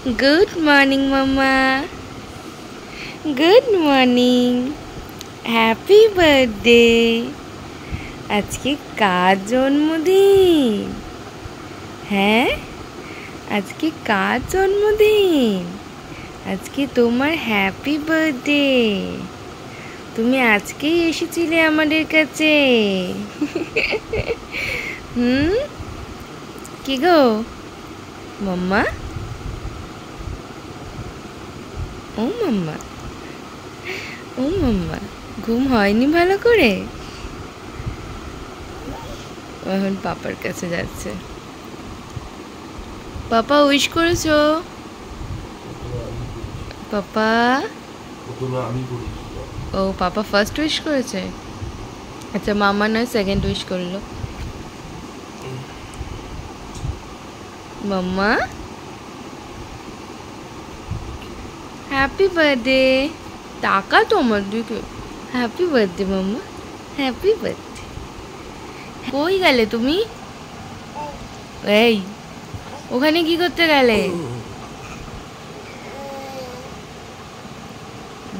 Good morning মাম্মা, good morning, happy birthday. আজকে কার জন্মদিন? হ্যাঁ, আজকে কার জন্মদিন? আজকে তোমার হ্যাপি বার্থডে। তুমি আজকেই এসেছিলে আমাদের কাছে। কি গো মাম্মা? ও মাম্মা, ও মাম্মা, ঘুম হয়নি ভালো করে? এখন পাপার কাছে যাচ্ছে। পাপা উইশ করেছো? পাপা, ও পাপা ফার্স্ট উইশ করেছে। আচ্ছা, মামা নয় সেকেন্ড উইশ করলো। মাম্মা, হ্যাপি বার্থডে। টাকা তোমার দিকে। Happy birthday mamma, happy birthday. কই গেলে তুমি? এই, ওখানে কি করতে গেলে?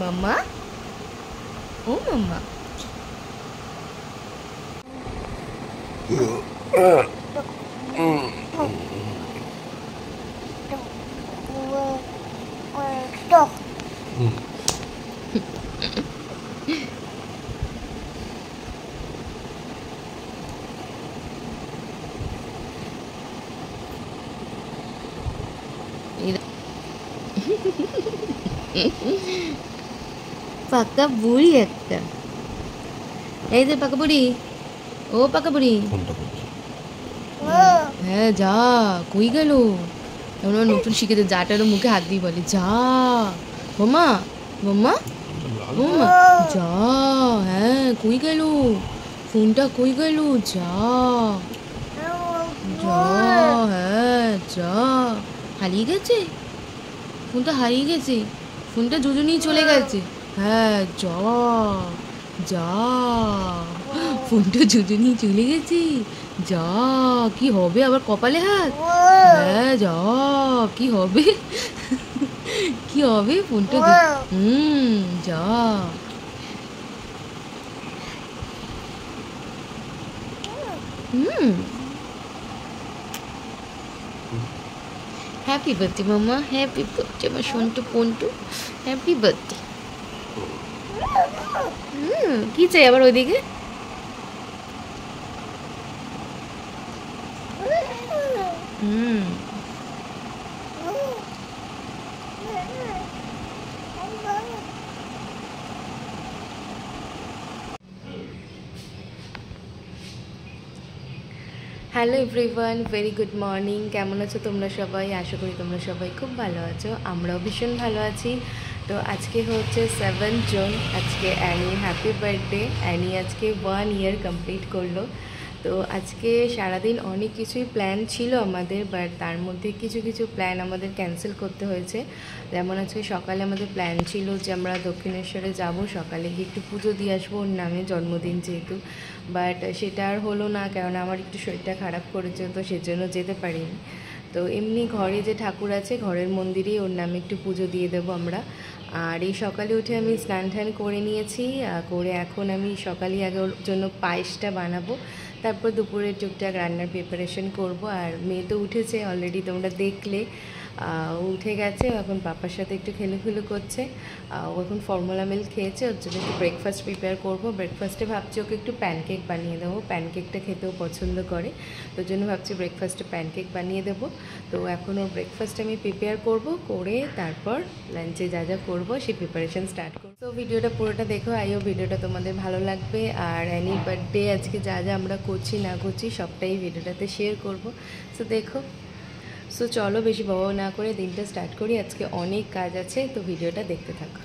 মাম্মা, ও মাম্মা, পাকা বুড়ি একটা। এই যে পাকা বুড়ি, ও পাকা বুড়ি। হ্যাঁ যা, কই গেল? আমরা নতুন শিখেছে, যাটারও মুখে হাত দিয়ে বলে যা। মাম্মা, মাম্মা, মাম্মা, যা। হ্যাঁ, কই গেল ফোনটা? কই গেল? যা, যা। হ্যাঁ যা। হারিয়ে গেছে ফোনটা, হারিয়ে গেছে ফোনটা, দুজনেই চলে গেছে। হ্যাঁ যা, যা। ফোনটা দুজনেই চলে গেছে। যা, কি হবে আবার কপালে হাত? হ্যাঁ যা, কি হবে? কি হবে ফোনটা? যা। Happy birthday mamma, happy birthday আমার সন্টু পন্টু, হ্যাপি বার্থডে। কি চাই আবার ওইদিকে? Hello everyone, very good morning. কেমন আছো তোমরা সবাই? আশা করি তোমরা সবাই খুব ভালো আছো। আমরাও ভীষণ ভালো আছি। তো আজকে হচ্ছে 7 জুন, আজকে অ্যানি হ্যাপি বার্থডে। অ্যানি আজকে 1 ইয়ার কমপ্লিট করলো। তো আজকে সারাদিন অনেক কিছুই প্ল্যান ছিল আমাদের, বাট তার মধ্যে কিছু কিছু প্ল্যান আমাদের ক্যান্সেল করতে হয়েছে। যেমন আজকে সকালে আমাদের প্ল্যান ছিল যে আমরা দক্ষিণেশ্বরে যাব, সকালে গিয়ে একটু পুজো দিয়ে আসবো ওর নামে, জন্মদিন যেহেতু। বাট সেটা আর হলো না, কেননা আমার একটু শরীরটা খারাপ করেছে, তো সেজন্য যেতে পারিনি। তো এমনি ঘরে যে ঠাকুর আছে, ঘরের মন্দিরেই ওর নামে একটু পুজো দিয়ে দেবো আমরা। আর এই সকালে উঠে আমি স্নান টান করে নিয়েছি, করে এখন আমি সকালে আগে ওর জন্য পায়েসটা বানাবো, তারপর দুপুরে টুকটাক রান্নার প্রিপারেশন করব। আর মেয়ে তো উঠেছে অলরেডি, তোমরা দেখলে উঠে গেছে, এখন পাপার সাথে একটু খেলুখেলু করছে। ও এখন ফর্মুলা মিল্ক খেয়েছে, ওর জন্য একটু ব্রেকফাস্ট প্রিপেয়ার করবো। ব্রেকফাস্টে ভাবছি ওকে একটু প্যানকেক বানিয়ে দেবো, প্যানকেকটা খেতেও পছন্দ করে, তোর জন্য ভাবছি ব্রেকফাস্টে প্যানকেক বানিয়ে দেবো। তো এখন ওর ব্রেকফাস্ট আমি প্রিপেয়ার করব, করে তারপর লাঞ্চে যা যা করবো সেই প্রিপারেশন স্টার্ট করবো। তো ভিডিওটা পুরোটা দেখো, আইও ভিডিওটা তোমাদের ভালো লাগবে। আর অ্যানি বার্থডে আজকে যা যা আমরা করছি না করছি সবটাই ভিডিওটাতে শেয়ার করবো। সো দেখো, সো চলো বেশি বড় না করে দিনটা স্টার্ট করি। আজকে অনেক কাজ আছে, তো ভিডিওটা দেখতে থাকো।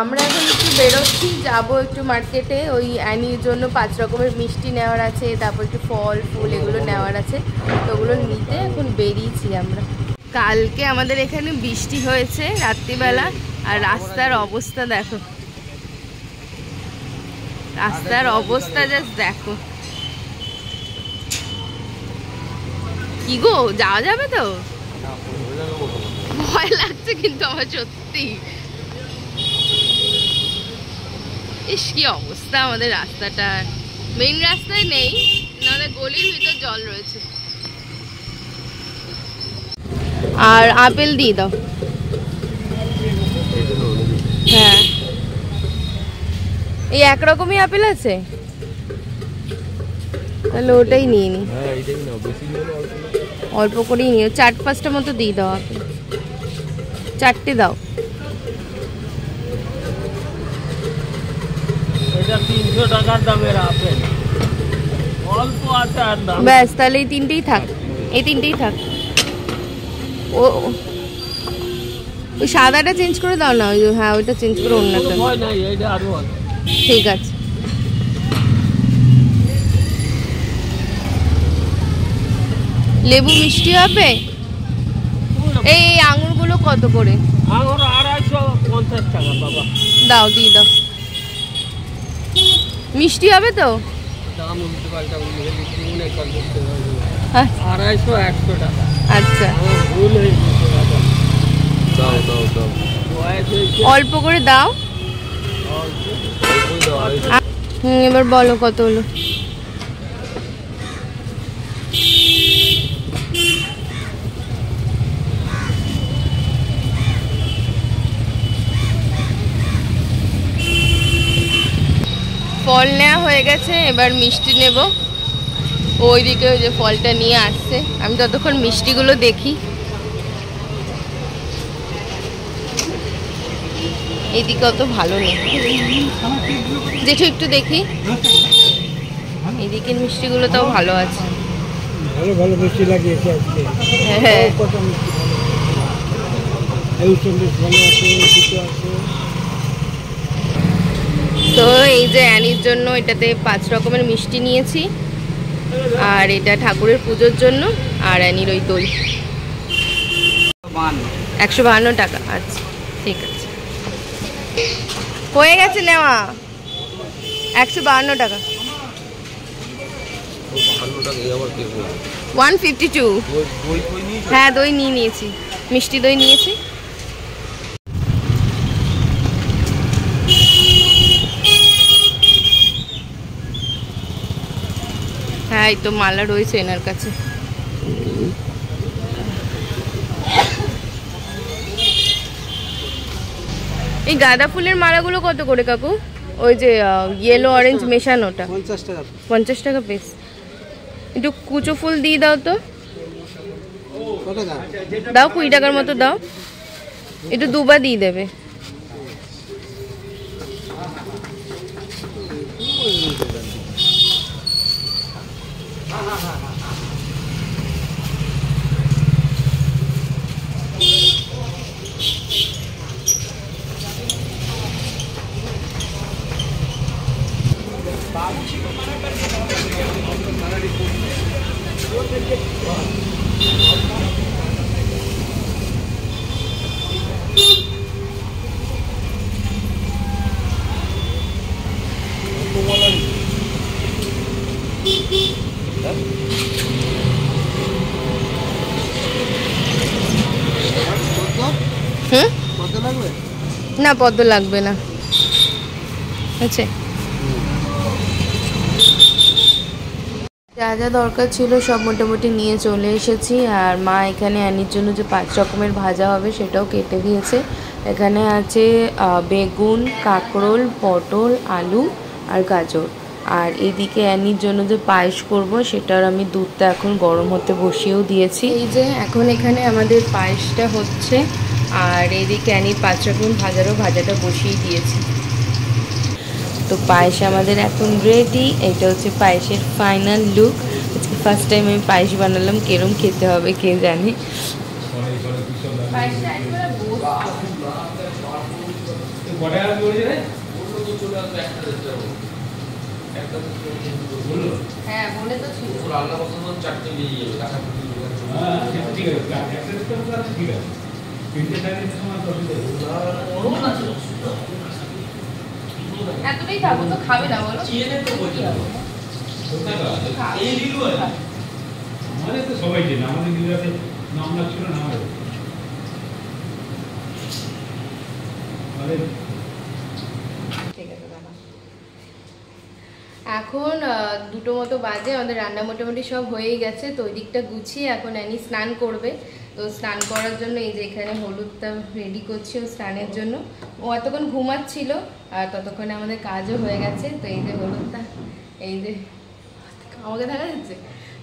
আমরা এখন একটু বেরোচ্ছি, যাবো একটু মার্কেটে, ওই অ্যানির জন্য 5 রকমের মিষ্টি নেওয়ার আছে, তারপর একটু ফল ফুল এগুলো নেওয়ার আছে, তো ওগুলো নিতে এখন বেরিয়েছি আমরা। কালকে আমাদের এখানে বৃষ্টি হয়েছে রাত্রিবেলা, আর রাস্তার অবস্থা দেখো, রাস্তার অবস্থা জাস্ট দেখো। কি গো, যাওয়া যাবে তো? ভয় লাগছে কিন্তু আমার সত্যি। ইস কি অবস্থা আমাদের রাস্তাটার, মেইন রাস্তায় নেই, নাহলে গলির ভিতর জল রয়েছে। আর আপেল দিয়ে দাও। হ্যাঁ এই একরকমই আপেল আছে, তাহলে ওটাই নিয়ে নি। অল্প করেই নিও, 4-5টা মতো দিয়ে দাও আপেল, 4টে দাও। এটা 300 টাকার দামের আপেল, অল্প আছে আর দাম। ব্যাস তাহলে এই 3টেই থাক, এই 3টেই থাক। ও ওই সাদাটা চেঞ্জ করে দাও না, ওই হ্যাঁ ওইটা চেঞ্জ করে অন্যটা। ভয় নাই, এইটা আরো ভালো। ঠিক আছে। লেবু মিষ্টি হবে? এই আঙুরগুলো কত করে? আঙুর 250 টাকা বাবা। দাও দিয়ে দাও। মিষ্টি হবে তো? দাম উল্টো পাল্টা উল্টে বিক্রি মনে করতে হবে। হ্যাঁ 250-100 টাকা। আচ্ছা ভুল হয়ে গেছে বাবা। দাও দাও দাও, অল্প করে দাও। এবার বলো কত হলো। ফল নেওয়া হয়ে গেছে, এবার মিষ্টি নেব। ওইদিকে ওই যে ফলটা নিয়ে আসছে, আমি ততক্ষণ মিষ্টিগুলো দেখি। এইদিকে অত ভালো নেই, জেঠু একটু দেখি। এদিকের মিষ্টিগুলো তাও ভালো আছে। ভালো ভালো মিষ্টি লাগিয়েছে আজকে। হ্যাঁ কত মিষ্টি এই চল্লিশ ভালো আছে, দুটো আছে। তো এই যে অ্যানির জন্য এটাতে 5 রকমের মিষ্টি নিয়েছি, আর এটা ঠাকুরের পুজোর জন্য, আর অ্যানির ওই দই 152 টাকা। আচ্ছা ঠিক আছে, হয়ে গেছে নেওয়া 152 টাকা। 152। হ্যাঁ দই নিয়ে নিয়েছি, মিষ্টি দই নিয়েছি। হ্যাঁ এই তো মালা রয়েছে এনার কাছে। এই গাঁদা ফুলের মালাগুলো কত করে কাকু? ওই যে ইয়েলো অরেঞ্জ মেশানোটা 50 টাকা। 50 টাকা পিস। একটু কুচো ফুল দিয়ে দাও তো। কত টাকা দাও 20 টাকার মতো দাও, একটু দুবা দিয়ে দেবে। না পদ্ম লাগবে না। আচ্ছা যা যা দরকার ছিল সব মোটামুটি নিয়ে চলে এসেছি। আর মা এখানে অ্যানির জন্য যে 5 রকমের ভাজা হবে সেটাও কেটে দিয়েছে। এখানে আছে বেগুন, কাঁকরোল, পটল, আলু আর গাজর। আর এইদিকে অ্যানির জন্য যে পায়েস করব সেটার আমি দুধটা এখন গরম হতে বসিয়েও দিয়েছি। এই যে এখন এখানে আমাদের পায়েসটা হচ্ছে, আর এইদিকে অ্যানির 5 রকম ভাজাটা বসিয়ে দিয়েছি। তো পায়েস আমাদের এখন রেডি। এটা হচ্ছে পায়েসের ফাইনাল লুক। আজকে ফার্স্ট টাইম আমি পায়েস বানালাম, কেরম খেতে হবে কে জানি। হ্যাঁ বলে তো ছিল এতটাই থাকবো তো খাবে না বলো। সবাই চেনে আমাদের এখন 2টো মতো বাজে, আমাদের রান্না মোটামুটি সব হয়েই গেছে। তো ওই দিকটা গুছিয়ে এখন অ্যানি স্নান করবে। তো স্নান করার জন্য এই যে এখানে হলুদটা রেডি করছি ও স্নানের জন্য। ও এতক্ষণ ঘুমাচ্ছিল আর ততক্ষণে আমাদের কাজও হয়ে গেছে। তো এই যে হলুদটা, এই যে আমাকে দেখা যাচ্ছে,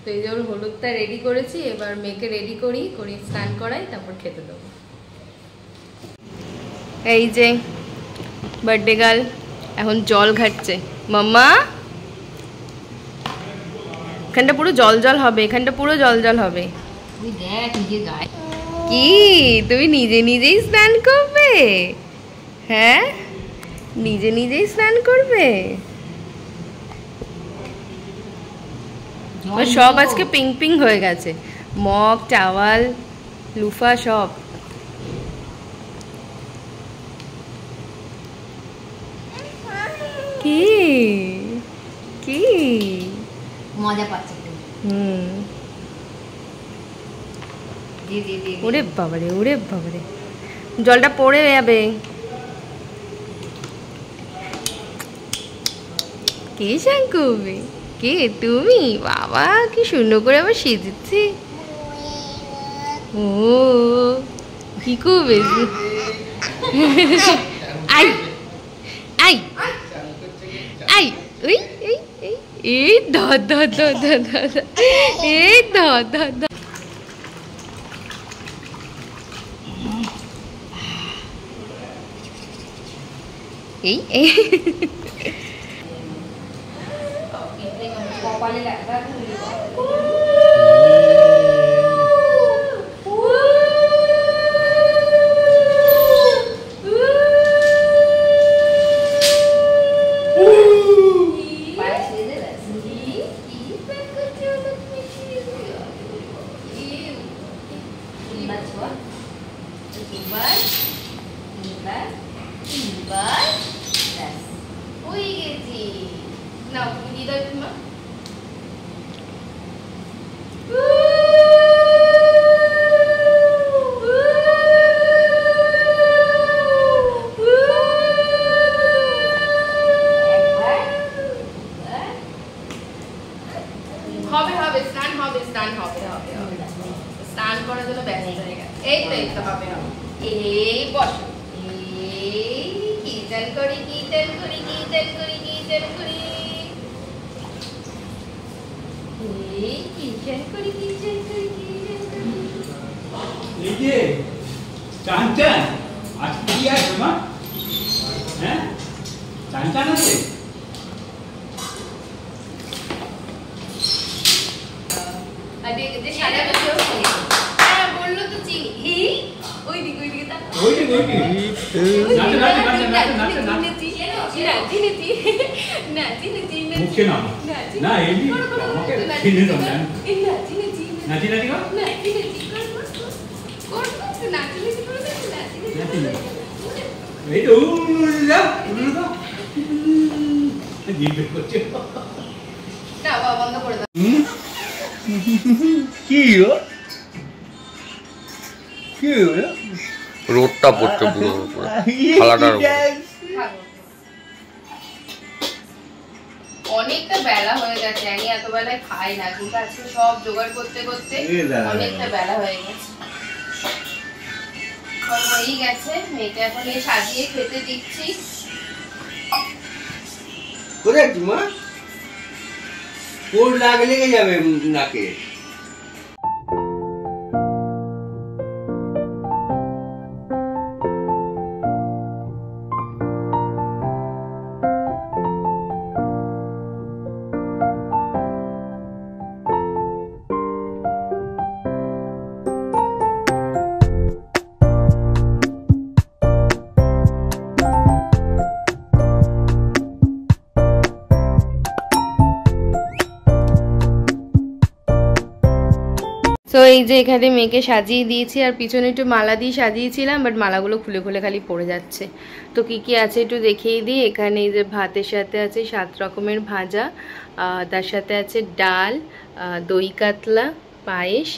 তো এই যে ওর হলুদটা রেডি করেছি। এবার মেয়েকে রেডি করি স্নান করাই, তারপর খেতে দেবো। এই যে বার্থডে গার্ল এখন জল ঘাটছে। মাম্মা এখানটা পুরো জল জল হবে, এখানটা পুরো জল জল হবে। কি তুমি নিজে নিজেই স্নান করবে? হ্যাঁ, নিজে নিজেই স্নান করবে। সব আজকে পিঙ্ক পিঙ্ক হয়ে গেছে, মগ, টাওয়াল, লুফা সব। কি কি মজা পাচ্ছে। ওরে বাবারে, ওরে বাবারে, জলটা পড়ে যাবে। কি স্নান করবে? কে তুমি? বাবা কি সুন্দর করে আবার সেজেছে। ও কি করবে? আই আই আই ওই এই এই এই ধ ধ ধ ধ ধ এই ধ ধ ধ। এই এই কপালে লাগা। স্নান করার জন্য ব্যস্ত হয়ে গেছে। এই তো এই তো হবে হবে। এই বসো, এই কিচেন করি কিচেন করি কিচেন করি কিচেন করি, এই কিচেন করি কিচেন করি কিচেন করি। এই যে চান চান আজ কি আছে মা? হ্যাঁ চান চান আছে? রোদটা পড়ছে পুরো থালাটার উপর। অনেকটা বেলা হয়ে গেছে, আমি এত বেলায় খাই না, কিন্তু আজকে সব জোগাড় করতে করতে অনেকটা বেলা হয়ে গেছে। হয়েই গেছে, মেয়েকে এখন সাজিয়ে খেতে দিচ্ছি। কোথায় মা? কোর লেগে যাবে নাকে। তো এই যে এখানে মেয়েকে সাজিয়ে দিয়েছি, আর পিছনে একটু মালা দিয়ে সাজিয়েছিলাম, বাট মালাগুলো খুলে খুলে খালি পড়ে যাচ্ছে। তো কি কি আছে একটু দেখিয়ে দিই। এখানে এই যে ভাতের সাথে আছে 7 রকমের ভাজা, তার সাথে আছে ডাল, দই কাতলা, পায়েস,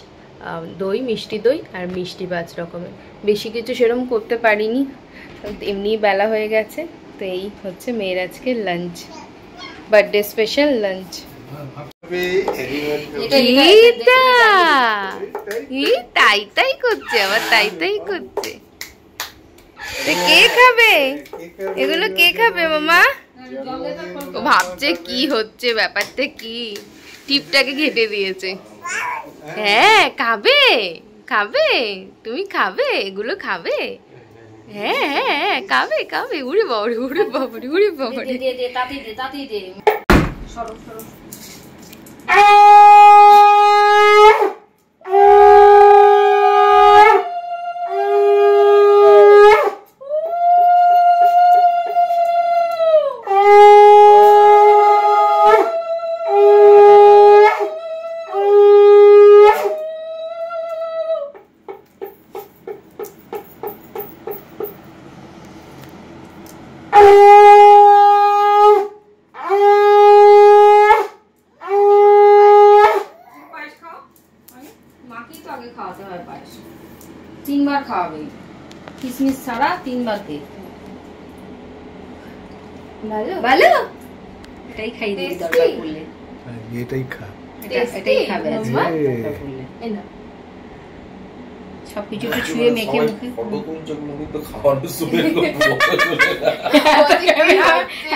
দই, মিষ্টি দই আর মিষ্টি 5 রকমের। বেশি কিছু সেরকম করতে পারিনি, এমনি বেলা হয়ে গেছে। তো এই হচ্ছে মেয়ের আজকে লাঞ্চ, বার্থডে স্পেশাল লাঞ্চ। তাই তাই করছে, আবার তাই তাই করছে। কে খাবে এগুলো? কে খাবে মামা? ও ভাবছে কি হচ্ছে, ব্যাপারটা কি। টিপটাকে ঘেটে দিয়েছে। হ্যাঁ খাবে, খাবে, তুমি খাবে, এগুলো খাবে। হ্যাঁ হ্যাঁ হ্যাঁ খাবে খাবে। উড়ে বাবারে, উড়ে বাবারে, উড়ে বাবারে। তাতি দে সরো সরো। খাওয়াতে হয় পায়েস, 3 বার খাওয়াবে, কিশমিশ ছাড়া 3 বার দে। ভালো ভালো, এটাই খাই দিবি দরকার পড়লে। এটাই খা, এটাই খাবে আজকে দরকার পড়লে। এই না সবকিছু একটু ছুঁয়ে মেখে মুখে। ফটো তুলছো কিন্তু খাওয়ানো শুরু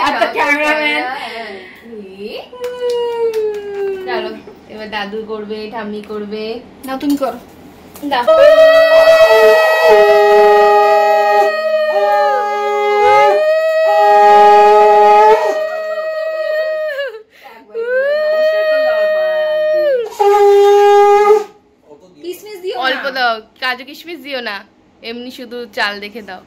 এত ক্যামেরাম্যান। চলো এবার দাদু করবে, ঠাম্মি করবে। না তুমি করো, দাও। কিশমিশ দিও, অল্প দাও, কাজু কিশমিশ দিও না, এমনি শুধু চাল দেখে দাও।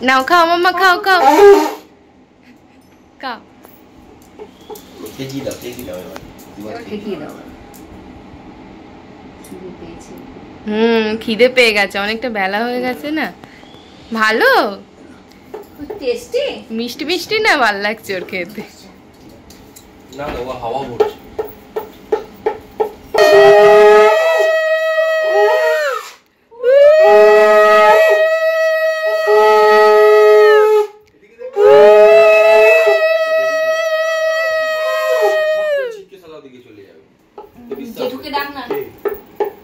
নাও খাও মাম্মা, খাও খাও খাও। কেজি দাও এবার ঠিকই দাও। শুরু পেয়েছি। খিদে পেয়ে গেছে, অনেকটা বেলা হয়ে গেছে না। ভালো টেস্টি, মিষ্টি মিষ্টি না, ভাল লাগছে ওর খেতে। না না ও হাওয়া ভরছে। জেঠুকে ডাক না,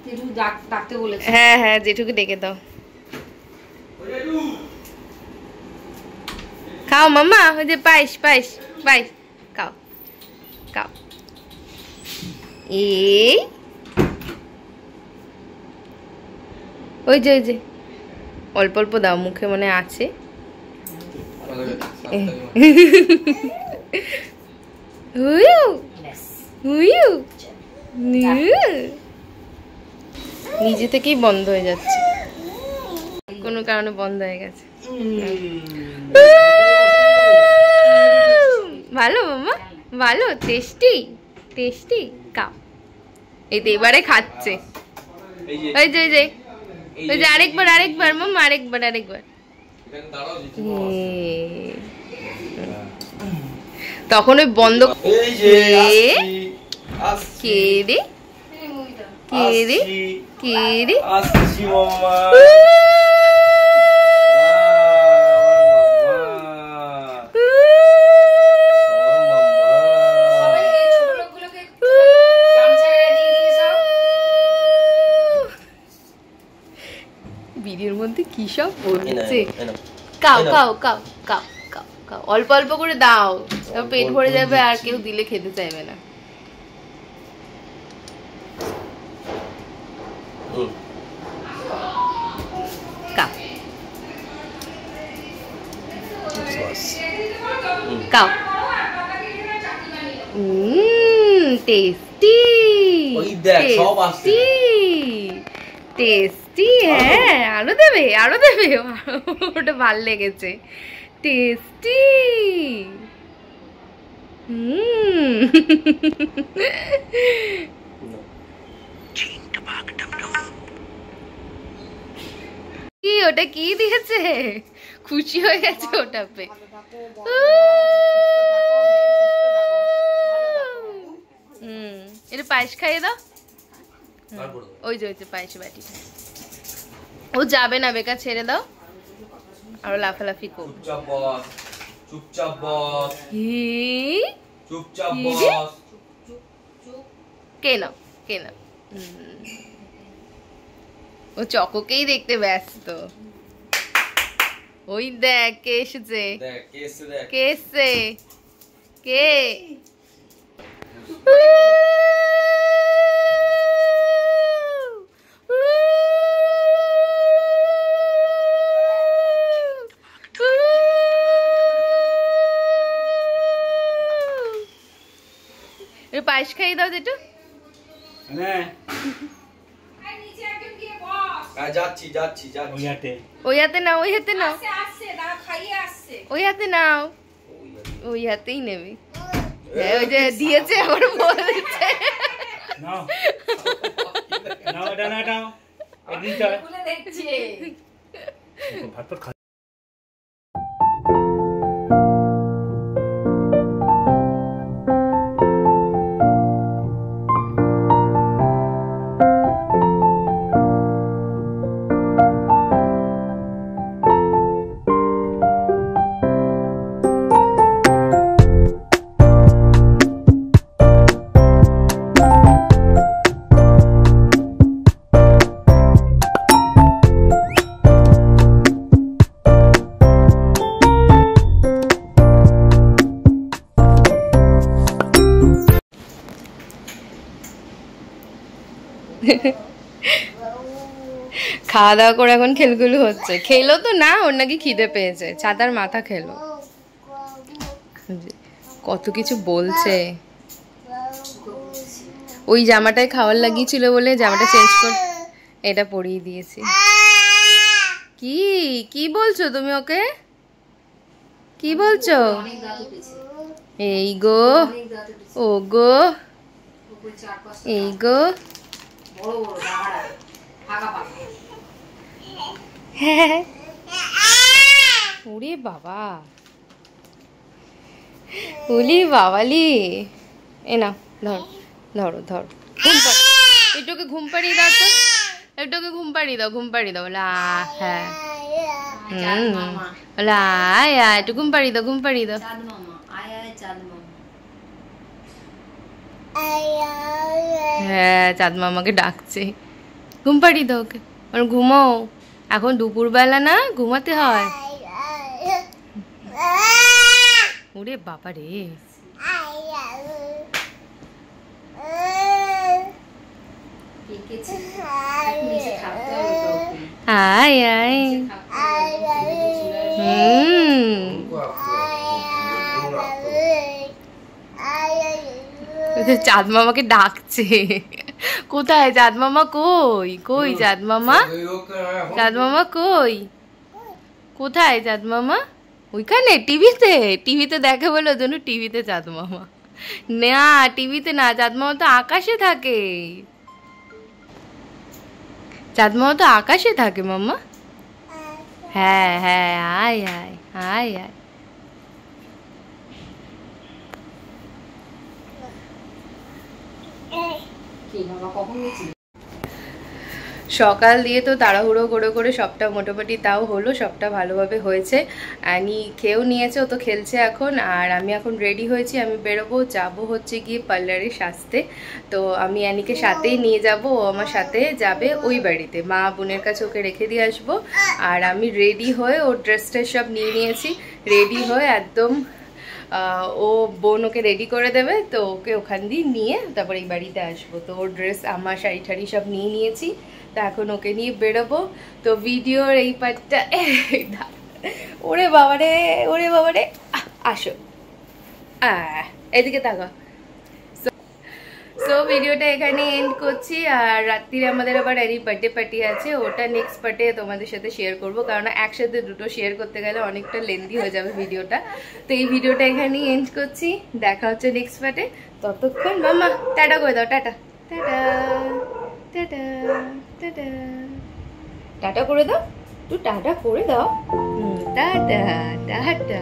জেঠু ডাকতে বলেছে। হ্যাঁ হ্যাঁ জেঠুকে ডেকে দাও। খাও মাম্মা, ওই যে পায়েস পায়েস পায়েস খাও খাও। এই ওই যে অল্প অল্প দাও, মুখে মনে আছে। হুইউ হুইউ নিজে থেকেই বন্ধ হয়ে যাচ্ছে, কোনো কারণে বন্ধ হয়ে গেছে। ভালো মাম্মা, ভালো, টেস্টি টেস্টি। খাও। এই তো এবারে খাচ্ছে। ওই যে ওই যে ওই যে আরেকবার আরেকবার মাম্মা, আরেকবার আরেকবার। তখন ওই বন্ধ। কে রে কে রে কে রে? আসছি মাম্মা। ভিডিওর মধ্যে কি সব বলছে। কাও কাও কাও কাও কাও কাও, অল্প অল্প করে দাও, তবে পেট ভরে যাবে আর কেউ দিলে খেতে চাইবে না। কাও। Tasty tasty tasty. হ্যাঁ আরো দেবে আরো দেবে, ওটা ভাল লেগেছে। টেস্টি। কি ওটা কি দিয়েছে? খুশি হয়ে গেছে ওটা পে। একটু পায়েস খাইয়ে দাও। ওই যে পায়েসে বাটি। ও যাবে না, বেকার ছেড়ে দাও। আরো লাফালাফি কর। চুপচাপ বস, চুপচাপ বস, চুপচাপ বস। কে না কে না, ও চকোকেই দেখতে ব্যস্ত। ওই দেখ কে এসেছে, দেখ কে এসছে, দেখ কে এসছে, কে? পায়েস খাইয়ে দাও যেটা। যাচ্ছি যাচ্ছি যাচ্ছি। ওই হাতে নাও, ওই হাতে নাও, ওই হাতে নাও, ওই হাতেই নেবে। হ্যাঁ ওই যে দিয়েছে, আবার বলে দিচ্ছে। খাওয়া দাওয়া করে এখন খেলগুলো হচ্ছে। খেলো তো না, ওর নাকি খিদে পেয়েছে, ছাতার মাথা খেলো। কত কিছু বলছে। ওই জামাটায় খাওয়ার লাগিয়েছিল বলে জামাটা চেঞ্জ করে এটা পরিয়ে দিয়েছি। কি কি বলছো তুমি ওকে, কি বলছো? এই গো, ও গো, এই গো। হ্যাঁ ওরে বাবা, ওলি বাবালি। এ না ধর, ধরো ধরো, একটুকে ঘুম পাড়িয়ে দাও তো, একটুকে ঘুম পাড়িয়ে দাও, ঘুম পাড়িয়ে দাও। বলে হ্যাঁ, বলে আয় আয়, একটু ঘুম পাড়িয়ে দাও, ঘুম পাড়িয়ে দাও। হ্যাঁ চাঁদ মামাকে ডাকছে, ঘুম পাড়িয়ে দাও ওকে। ঘুমাও, এখন দুপুরবেলা না, ঘুমাতে হয়। ওরে বাবা রে, আয় আয়। চাঁদ মামাকে ডাকছে। কোথায় চাঁদ মামা, কই কই চাঁদ মামা, চাঁদ মামা কই, কোথায় চাঁদ মামা? ওইখানে টিভিতে, টিভিতে দেখে বলে ওই জন্য টিভিতে চাঁদ মামা। না টিভিতে না, চাঁদ মামা তো আকাশে থাকে, চাঁদ মামা তো আকাশে থাকে মামা। হ্যাঁ হ্যাঁ আয় আয় আয় আয়। সকাল দিয়ে তো তাড়াহুড়ো করে করে সবটা মোটামুটি তাও হলো, সবটা ভালোভাবে হয়েছে। অ্যানি খেয়েও নিয়েছে, ও তো খেলছে এখন। আর আমি এখন রেডি হয়েছি, আমি বেরোবো, যাবো হচ্ছে গিয়ে পার্লারে সাজতে। তো আমি অ্যানিকে সাথেই নিয়ে যাব, ও আমার সাথে যাবে ওই বাড়িতে, মা বোনের কাছে ওকে রেখে দিয়ে আসবো। আর আমি রেডি হয়ে, ওর ড্রেস ট্রেস সব নিয়ে নিয়েছি, রেডি হয়ে একদম ও বোন ওকে রেডি করে দেবে, তো ওকে ওখান দিয়ে নিয়ে তারপর এই বাড়িতে আসবো। তো ওর ড্রেস, আমার শাড়ি ঠাড়ি সব নিয়ে নিয়েছি, তো এখন ওকে নিয়ে বেরোবো। তো ভিডিওর এই পার্টটা, ওরে বাবারে ওরে বাবারে, আসো এদিকে তাকা। সো ভিডিওটা এখানে এন্ড করছি। আর রাত্রিরে আমাদের আবার অ্যানির বার্থডে পার্টি আছে, ওটা নেক্সট পার্টে তোমাদের সাথে শেয়ার করবো, কারণ একসাথে দুটো শেয়ার করতে গেলে অনেকটা লেন্দি হয়ে যাবে ভিডিওটা। তো এই ভিডিওটা এখানেই এন্ড করছি, দেখা হচ্ছে নেক্সট পার্টে। ততক্ষণ মামা টাটা করে দাও, tata tata tata tata tata করে দাও, তুই টাটা করে দাও। Tata tata tata.